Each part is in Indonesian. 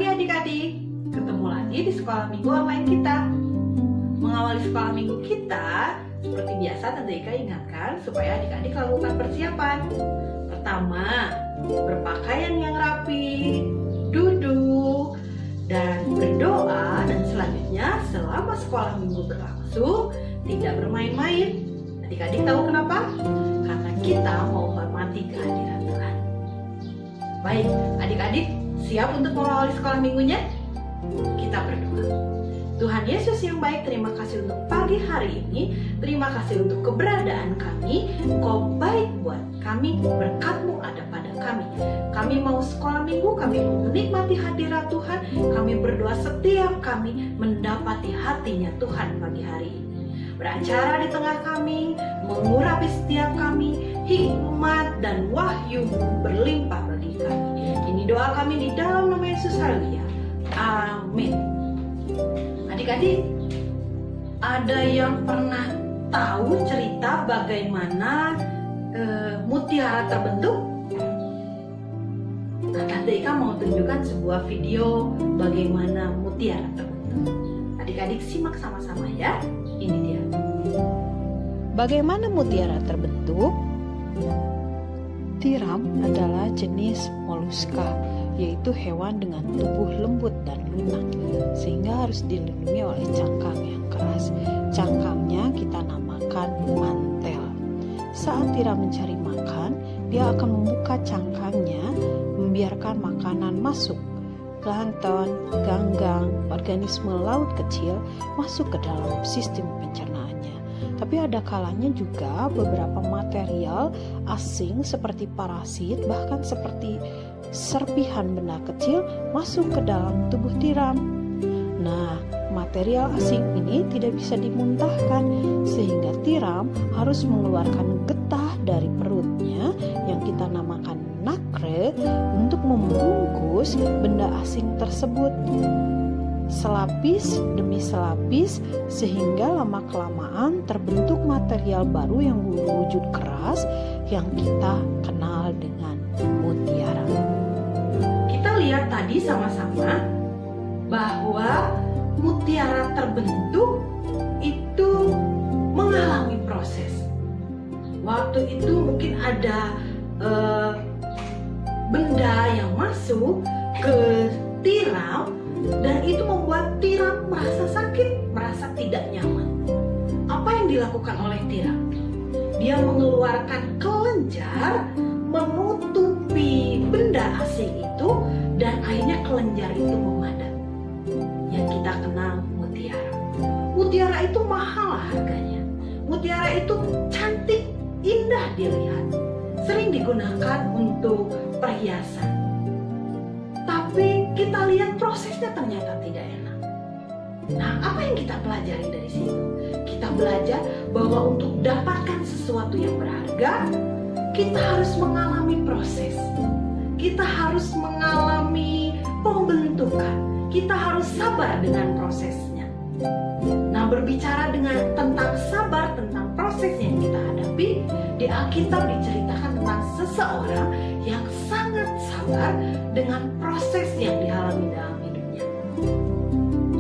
pagi adik-adik, ketemu lagi di sekolah minggu online kita. Mengawali sekolah minggu kita, seperti biasa Tante Ika ingatkan supaya adik-adik lakukan persiapan. Pertama, berpakaian yang rapi, duduk, dan berdoa. Dan selanjutnya, selama sekolah minggu berlangsung, tidak bermain-main. Adik-adik tahu kenapa? Karena kita mau hormati kehadiran Tuhan. Baik, adik-adik siap untuk mengawali sekolah minggunya? Kita berdoa. Tuhan Yesus yang baik, terima kasih untuk pagi hari ini. Terima kasih untuk keberadaan kami. Kau baik buat kami, berkat-Mu ada pada kami. Kami mau sekolah minggu, kami mau menikmati hadirat Tuhan. Kami berdoa setiap kami mendapati hatinya Tuhan pagi hari ini. Beracara di tengah kami, mengurapi setiap kami, hikmat dan wahyu berlimpah bagi kami. Ini doa kami di dalam nama Yesus, haleluya. Amin. Adik-adik, ada yang pernah tahu cerita bagaimana mutiara terbentuk? Nah, Tante Ika mau tunjukkan sebuah video bagaimana mutiara terbentuk. Adik-adik simak sama-sama ya. Ini dia. Bagaimana mutiara terbentuk? Tiram adalah jenis moluska, yaitu hewan dengan tubuh lembut dan lunak, sehingga harus dilindungi oleh cangkang yang keras. Cangkangnya kita namakan mantel. Saat tiram mencari makan, dia akan membuka cangkangnya, membiarkan makanan masuk. Plankton, ganggang, organisme laut kecil masuk ke dalam sistem pencernaannya. Tapi ada kalanya juga beberapa material asing seperti parasit, bahkan seperti serpihan benda kecil masuk ke dalam tubuh tiram. Nah, material asing ini tidak bisa dimuntahkan, sehingga tiram harus mengeluarkan getah dari perutnya yang kita namakan nakre untuk membungkus benda asing tersebut. Selapis demi selapis, sehingga lama-kelamaan terbentuk material baru yang berwujud keras yang kita kenal dengan mutiara. Kita lihat tadi sama-sama bahwa mutiara terbentuk itu mengalami proses. Waktu itu mungkin ada benda yang masuk ke tiram, dan itu membuat tiram merasa sakit, merasa tidak nyaman. Apa yang dilakukan oleh tiram? Dia mengeluarkan kelenjar menutupi benda asing itu, dan akhirnya kelenjar itu memadat. Yang kita kenal mutiara. Mutiara itu mahal harganya. Mutiara itu cantik, indah dilihat. Sering digunakan untuk perhiasan. Tapi kita lihat prosesnya ternyata tidak enak. Nah, apa yang kita pelajari dari sini? Kita belajar bahwa untuk dapatkan sesuatu yang berharga, kita harus mengalami proses. Kita harus mengalami pembentukan. Kita harus sabar dengan prosesnya. Nah, berbicara tentang sabar, tentang proses yang kita hadapi, di Alkitab diceritakan tentang seseorang yang sangat sabar dengan proses yang dialami dalam hidupnya.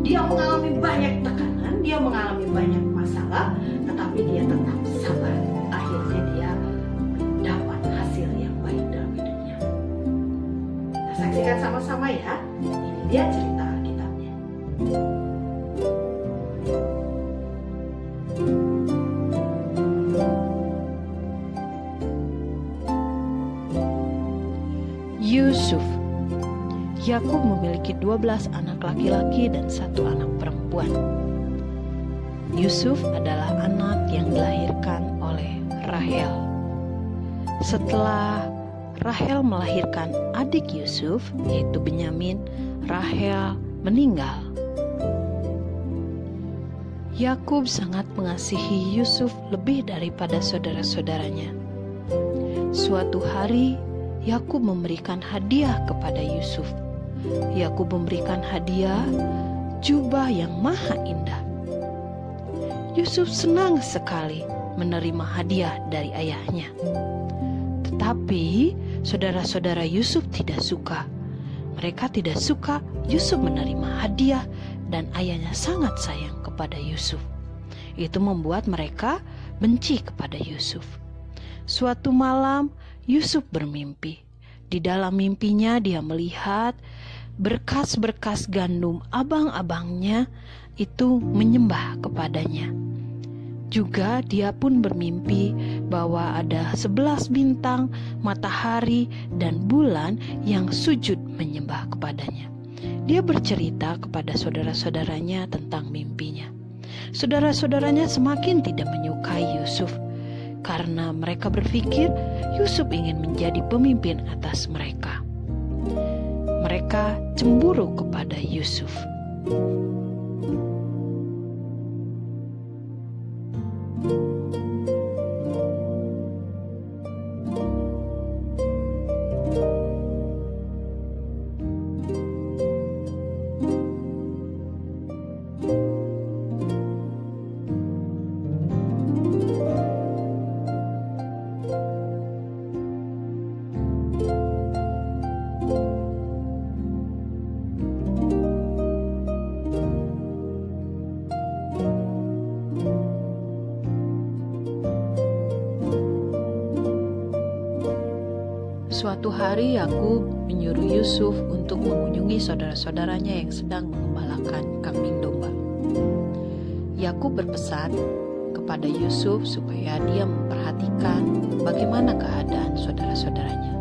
Dia mengalami banyak tekanan, dia mengalami banyak masalah, tetapi dia tetap sabar. Akhirnya dia dapat hasil yang baik dalam hidupnya. Kita saksikan sama-sama ya. Ini dia cerita Alkitabnya. Yusuf. Yakub memiliki 12 anak laki-laki dan 1 anak perempuan. Yusuf adalah anak yang dilahirkan oleh Rahel. Setelah Rahel melahirkan adik Yusuf, yaitu Benyamin, Rahel meninggal. Yakub sangat mengasihi Yusuf lebih daripada saudara-saudaranya. Suatu hari, Yakub memberikan hadiah kepada Yusuf. Yakub memberikan hadiah jubah yang maha indah. Yusuf senang sekali menerima hadiah dari ayahnya. Tetapi saudara-saudara Yusuf tidak suka. Mereka tidak suka Yusuf menerima hadiah dan ayahnya sangat sayang kepada Yusuf. Itu membuat mereka benci kepada Yusuf. Suatu malam Yusuf bermimpi. Di dalam mimpinya dia melihat berkas-berkas gandum abang-abangnya itu menyembah kepadanya. Juga dia pun bermimpi bahwa ada 11 bintang, matahari, dan bulan yang sujud menyembah kepadanya. Dia bercerita kepada saudara-saudaranya tentang mimpinya. Saudara-saudaranya semakin tidak menyukai Yusuf karena mereka berpikir Yusuf ingin menjadi pemimpin atas mereka. Mereka cemburu kepada Yusuf. Suatu hari Yakub menyuruh Yusuf untuk mengunjungi saudara-saudaranya yang sedang mengembalakan kambing domba. Yakub berpesan kepada Yusuf supaya dia memperhatikan bagaimana keadaan saudara-saudaranya.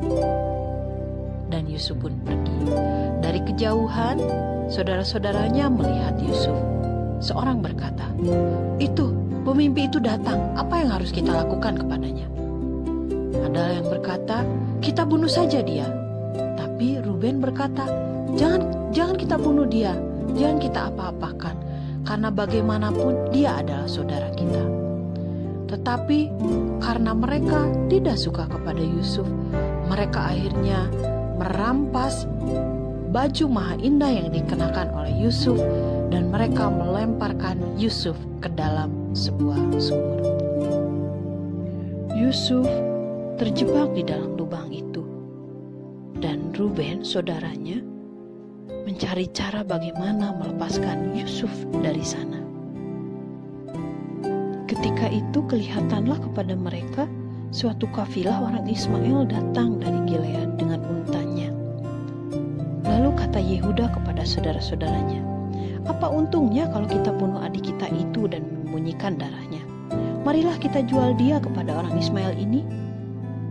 Dan Yusuf pun pergi. Dari kejauhan, saudara-saudaranya melihat Yusuf. Seorang berkata, "Itu, pemimpi itu datang. Apa yang harus kita lakukan kepadanya?" Ada yang berkata, "Kita bunuh saja dia." Tapi Ruben berkata, Jangan kita bunuh dia. Jangan kita apa-apakan. Karena bagaimanapun dia adalah saudara kita." Tetapi karena mereka tidak suka kepada Yusuf, mereka akhirnya merampas baju maha indah yang dikenakan oleh Yusuf dan mereka melemparkan Yusuf ke dalam sebuah sumur. Yusuf terjebak di dalam lubang itu, dan Ruben, saudaranya, mencari cara bagaimana melepaskan Yusuf dari sana. Ketika itu kelihatanlah kepada mereka suatu kafilah orang Ismail datang dari Gilead dengan untanya. Lalu kata Yehuda kepada saudara-saudaranya, "Apa untungnya kalau kita bunuh adik kita itu dan menyembunyikan darahnya? Marilah kita jual dia kepada orang Ismail ini.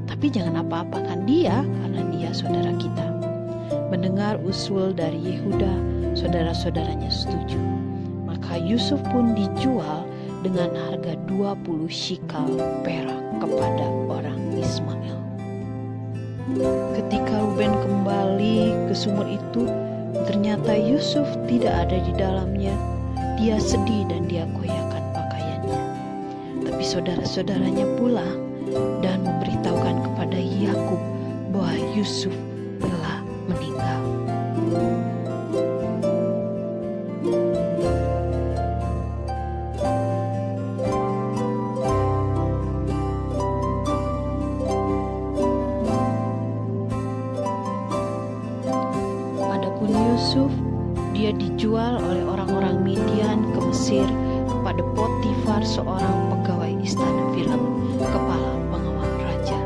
Tapi jangan apa-apakan dia karena dia saudara kita." Mendengar usul dari Yehuda, saudara-saudaranya setuju. Maka Yusuf pun dijual dengan harga 20 shikal perak kepada orang Ismail. Ketika Ruben kembali ke sumur itu, ternyata Yusuf tidak ada di dalamnya. Dia sedih dan dia koyakkan pakaiannya. Tapi saudara-saudaranya pulang dan memberitahukan kepada Yakub bahwa Yusuf telah meninggal. Adapun Yusuf, dia dijual oleh orang-orang Midian ke Mesir kepada Potifar, seorang pegawai istana Firaun, kepala pengawal raja.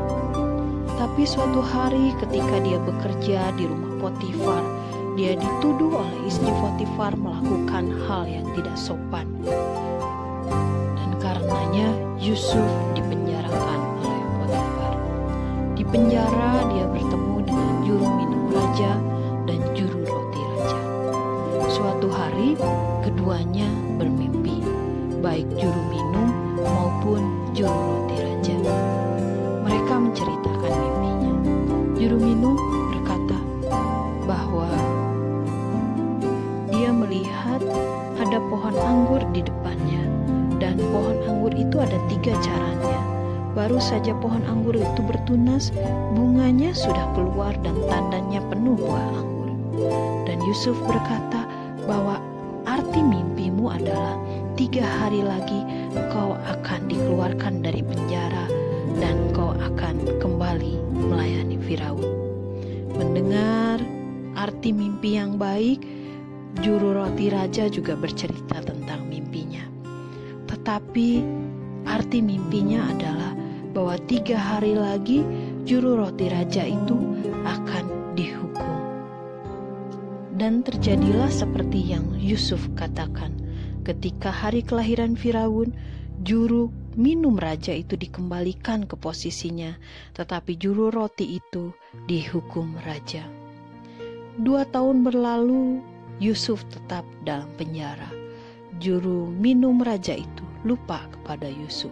Tapi suatu hari ketika dia bekerja di rumah Potifar, dia dituduh oleh istri Potifar melakukan hal yang tidak sopan. Dan karenanya Yusuf dipenjarakan oleh Potifar. Di penjara dia bertemu dengan juru minum raja dan juru roti raja. Suatu hari keduanya bermimpi, baik juru minum maupun juru roti raja. Mereka menceritakan mimpinya. Juru minum berkata bahwa dia melihat ada pohon anggur di depannya, dan pohon anggur itu ada 3 caranya. Baru saja pohon anggur itu bertunas, bunganya sudah keluar dan tandanya penuh buah anggur. Dan Yusuf berkata bahwa arti mimpimu adalah 3 hari lagi kau akan dikeluarkan dari penjara dan kau akan kembali melayani Firaun. Mendengar arti arti mimpi yang baik, juru roti raja juga bercerita tentang mimpinya. Tetapi arti mimpinya adalah bahwa 3 hari lagi juru roti raja itu akan dihukum. Dan terjadilah seperti yang Yusuf katakan. Ketika hari kelahiran Firaun, juru minum raja itu dikembalikan ke posisinya, tetapi juru roti itu dihukum raja. 2 tahun berlalu, Yusuf tetap dalam penjara. Juru minum raja itu lupa kepada Yusuf.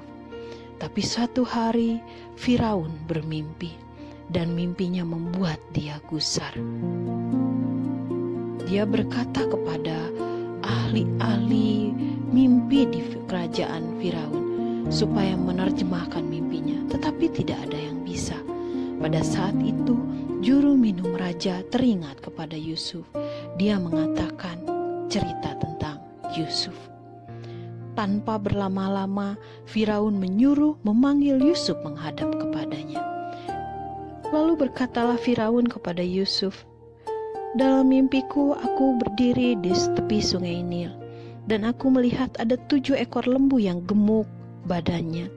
Tapi suatu hari Firaun bermimpi, dan mimpinya membuat dia gusar. Dia berkata kepada ahli-ahli mimpi di kerajaan Firaun supaya menerjemahkan mimpinya, tetapi tidak ada yang bisa. Pada saat itu, juru minum raja teringat kepada Yusuf. Dia mengatakan cerita tentang Yusuf. Tanpa berlama-lama, Firaun menyuruh memanggil Yusuf menghadap kepadanya. Lalu berkatalah Firaun kepada Yusuf, "Dalam mimpiku aku berdiri di tepi sungai Nil, dan aku melihat ada 7 ekor lembu yang gemuk badannya.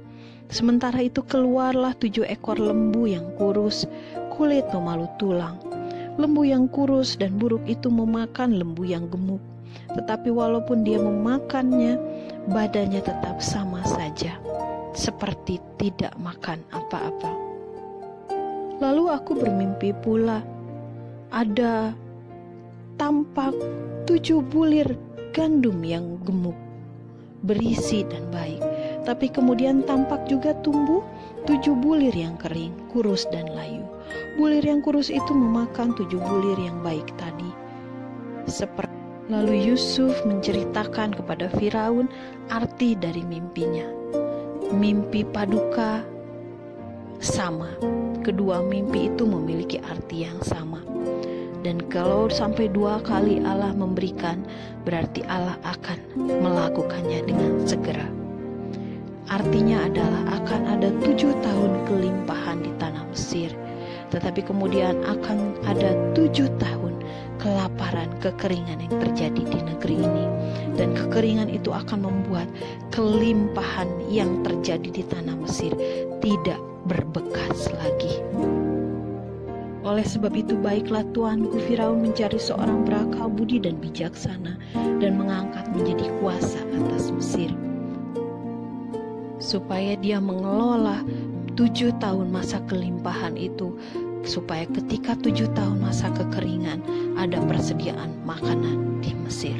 Sementara itu keluarlah 7 ekor lembu yang kurus, kulit memalu tulang. Lembu yang kurus dan buruk itu memakan lembu yang gemuk. Tetapi walaupun dia memakannya, badannya tetap sama saja, seperti tidak makan apa-apa. Lalu aku bermimpi pula, ada tampak 7 bulir gandum yang gemuk, berisi dan baik. Tapi kemudian tampak juga tumbuh 7 bulir yang kering, kurus dan layu. Bulir yang kurus itu memakan 7 bulir yang baik tadi. Lalu Yusuf menceritakan kepada Firaun arti dari mimpinya. Mimpi paduka sama. Kedua mimpi itu memiliki arti yang sama. Dan kalau sampai 2 kali Allah memberikan, berarti Allah akan melakukannya dengan segera. Artinya adalah akan ada 7 tahun kelimpahan di tanah Mesir. Tetapi kemudian akan ada 7 tahun kelaparan, kekeringan yang terjadi di negeri ini. Dan kekeringan itu akan membuat kelimpahan yang terjadi di tanah Mesir tidak berbekas lagi. Oleh sebab itu baiklah tuanku Firaun mencari seorang berakal budi dan bijaksana dan mengangkat menjadi kuasa atas Mesir, supaya dia mengelola 7 tahun masa kelimpahan itu, supaya ketika 7 tahun masa kekeringan ada persediaan makanan di Mesir.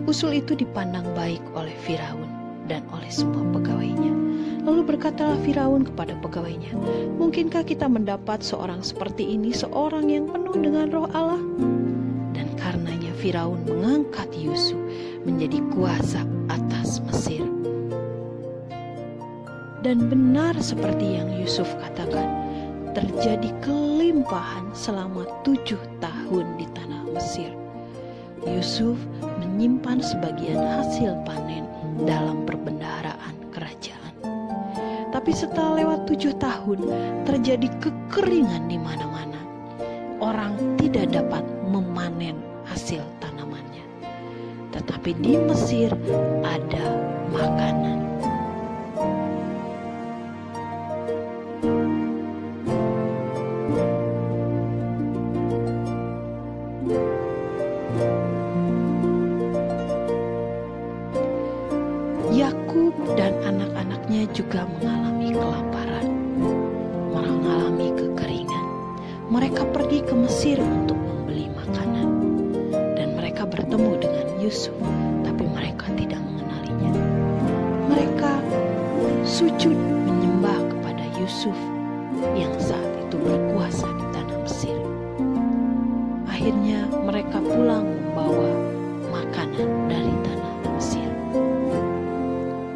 Usul itu dipandang baik oleh Firaun dan oleh semua pegawainya. Lalu berkatalah Firaun kepada pegawainya, "Mungkinkah kita mendapat seorang seperti ini, seorang yang penuh dengan roh Allah?" Dan karenanya Firaun mengangkat Yusuf menjadi kuasa atas Mesir. Dan benar seperti yang Yusuf katakan, terjadi kelimpahan selama 7 tahun di tanah Mesir. Yusuf menyimpan sebagian hasil panen dalam perbendaharaan kerajaan. Tapi setelah lewat 7 tahun, terjadi kekeringan di mana-mana. Orang tidak dapat memanen hasil tanamannya. Tetapi di Mesir ada makanan. Yakub dan anak-anaknya juga mengalami kelaparan, mengalami kekeringan. Mereka pergi ke Mesir untuk membeli makanan, dan mereka bertemu dengan Yusuf, tapi mereka tidak mengenalinya. Mereka sujud menyembah kepada Yusuf yang saat itu berkuasa di tanah Mesir. Akhirnya mereka pulang membawa makanan dari tanah Mesir.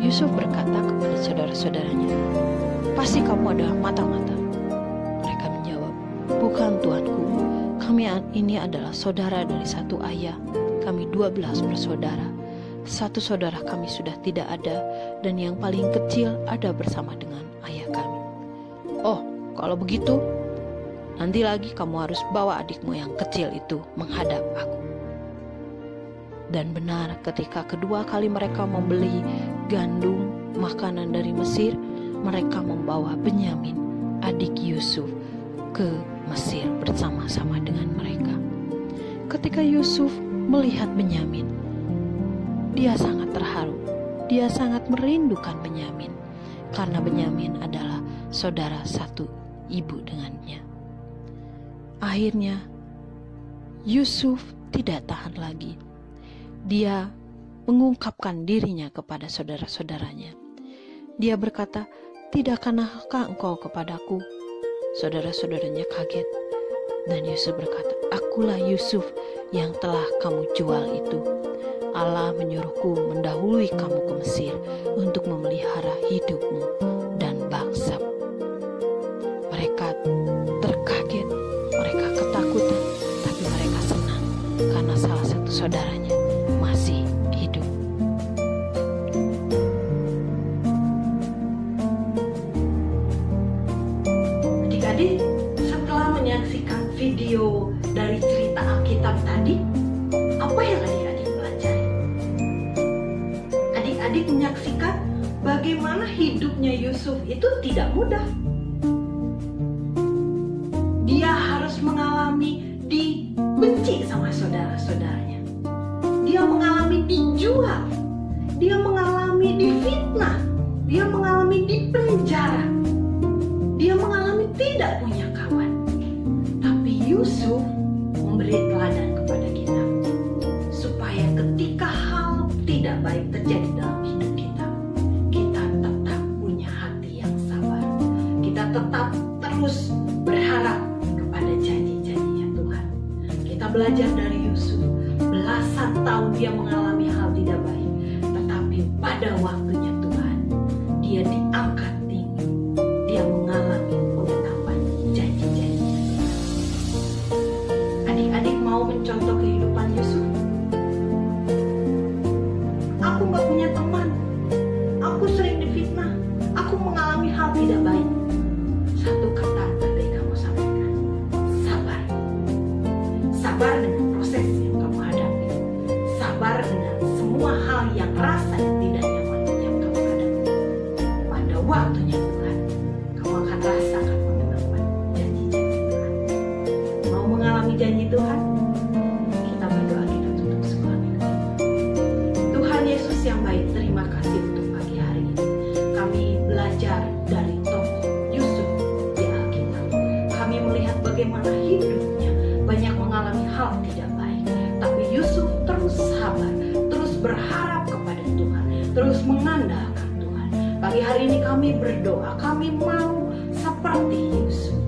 Yusuf berkata kepada saudara-saudaranya, "Pasti kamu adalah mata-mata." Mereka menjawab, "Bukan tuanku, kami ini adalah saudara dari satu ayah. Kami 12 bersaudara. Satu saudara kami sudah tidak ada, dan yang paling kecil ada bersama dengan ayah kami." "Oh, kalau begitu, Nanti lagi kamu harus bawa adikmu yang kecil itu menghadap aku." Dan benar, ketika kedua kali mereka membeli gandum makanan dari Mesir, mereka membawa Benyamin, adik Yusuf, ke Mesir bersama-sama dengan mereka. Ketika Yusuf melihat Benyamin, dia sangat terharu. Dia sangat merindukan Benyamin, karena Benyamin adalah saudara satu ibu dengannya. Akhirnya Yusuf tidak tahan lagi. Dia mengungkapkan dirinya kepada saudara-saudaranya. Dia berkata, "Tidakkanahkah engkau kepadaku?" Saudara-saudaranya kaget. Dan Yusuf berkata, "Akulah Yusuf yang telah kamu jual itu. Allah menyuruhku mendahului kamu ke Mesir untuk memelihara hidupmu dan bangsamu." Mereka terkaget, mereka ketakutan, tapi mereka senang karena salah satu saudaranya masih hidup. Adik-adik, setelah menyaksikan video dari cerita Alkitab tadi, apa yang adik-adik pelajari? Adik-adik menyaksikan bagaimana hidupnya Yusuf itu tidak mudah. Dia harus mengalami dibenci sama saudara-saudaranya. Dia mengalami dijual. Dia mengalami difitnah. Dia mengalami dipenjara. Dia mengalami tidak punya kawan. Tapi Yusuf memberi teladan kepada kita, supaya ketika hal tidak baik terjadi dalam hidup kita, kita tetap punya hati yang sabar. Kita tetap terus berharap kepada janji-janjinya Tuhan. Kita belajar dari Yusuf. Belasan tahun dia mengalami hal tidak baik, tetapi pada waktunya Tuhan, dia diangkat tinggi. Dia mengalami penggenapan janji-janjinya Tuhan. Adik-adik mau mencontoh kehidupan Yusuf? Aku gak punya teman. Aku sering difitnah. Aku mengalami hal tidak baik. Satu kata tadi kamu sampaikan: sabar. Sabar dengan proses yang kamu hadapi. Sabar dengan semua hal yang rasa yang tidak nyaman yang kamu hadapi. Pada waktunya Tuhan, kamu akan rasakan pengenapan janji-janji Tuhan. Mau mengalami janji Tuhan? Kita berdoa, kita tutup sekolah minggu ini. Tuhan Yesus yang baik, terima kasih untuk pagi hari ini. Kami belajar dari tokoh Yusuf di Alkitab. Kami melihat bagaimana hidupnya banyak mengalami hal tidak baik, tapi Yusuf terus sabar, terus berharap kepada Tuhan, terus mengandalkan Tuhan. Pagi hari ini kami berdoa, kami mau seperti Yusuf.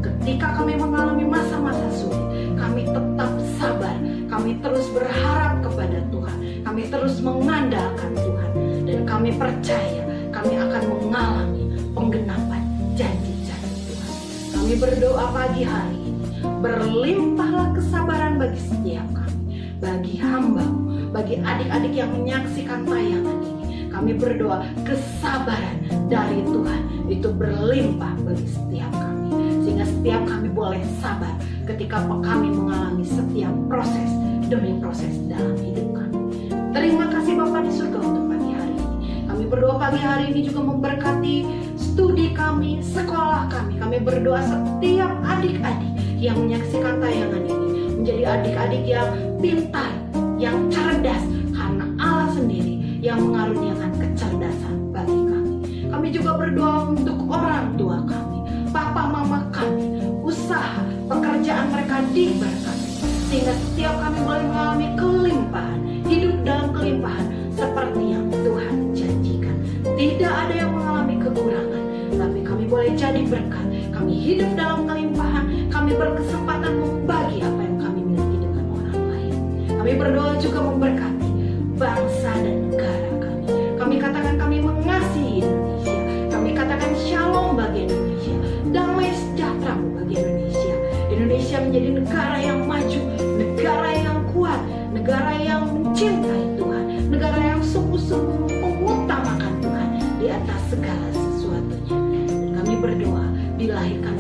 Ketika kami mengalami masa-masa sulit, kami tetap sabar, kami terus berharap kepada Tuhan, kami terus mengandalkan Tuhan, dan kami percaya kami akan mengalami penggenapan janji-janji Tuhan. Kami berdoa pagi hari ini, berlimpahlah kesabaran bagi setiap kami, bagi hamba-Mu, bagi adik-adik yang menyaksikan tayangan ini. Kami berdoa kesabaran dari Tuhan itu berlimpah bagi setiap kami, sehingga setiap kami boleh sabar ketika kami mengalami setiap proses demi proses dalam hidup kami. Terima kasih Bapa di surga untuk pagi hari ini. Kami berdoa pagi hari ini juga memberkati studi kami, sekolah kami. Kami berdoa setiap adik-adik yang menyaksikan tayangan ini menjadi adik-adik yang pintar, yang cerdas, karena Allah sendiri yang mengaruniakan kecerdasan bagi kami. Kami juga berdoa untuk orang tua kami, papa mama kami, usaha, pekerjaan mereka diberkati, sehingga setiap kami boleh mengalami kelimpahan, hidup dalam kelimpahan seperti yang Tuhan janjikan. Tidak ada yang mengalami kekurangan, tapi kami boleh jadi berkat. Kami hidup dalam kelimpahan, kami berkesempatan membagi apa yang kami miliki dengan orang lain. Kami berdoa juga memberkati bangsa dan negara kami. Kami katakan kami mengasihi Indonesia. Kami katakan shalom bagi Indonesia, damai sejahtera bagi Indonesia. Indonesia menjadi negara yang maju, negara yang kuat, negara yang mencintai Tuhan, negara yang sungguh-sungguh mengutamakan Tuhan di atas segala sesuatunya. Dan kami berdoa dilahirkan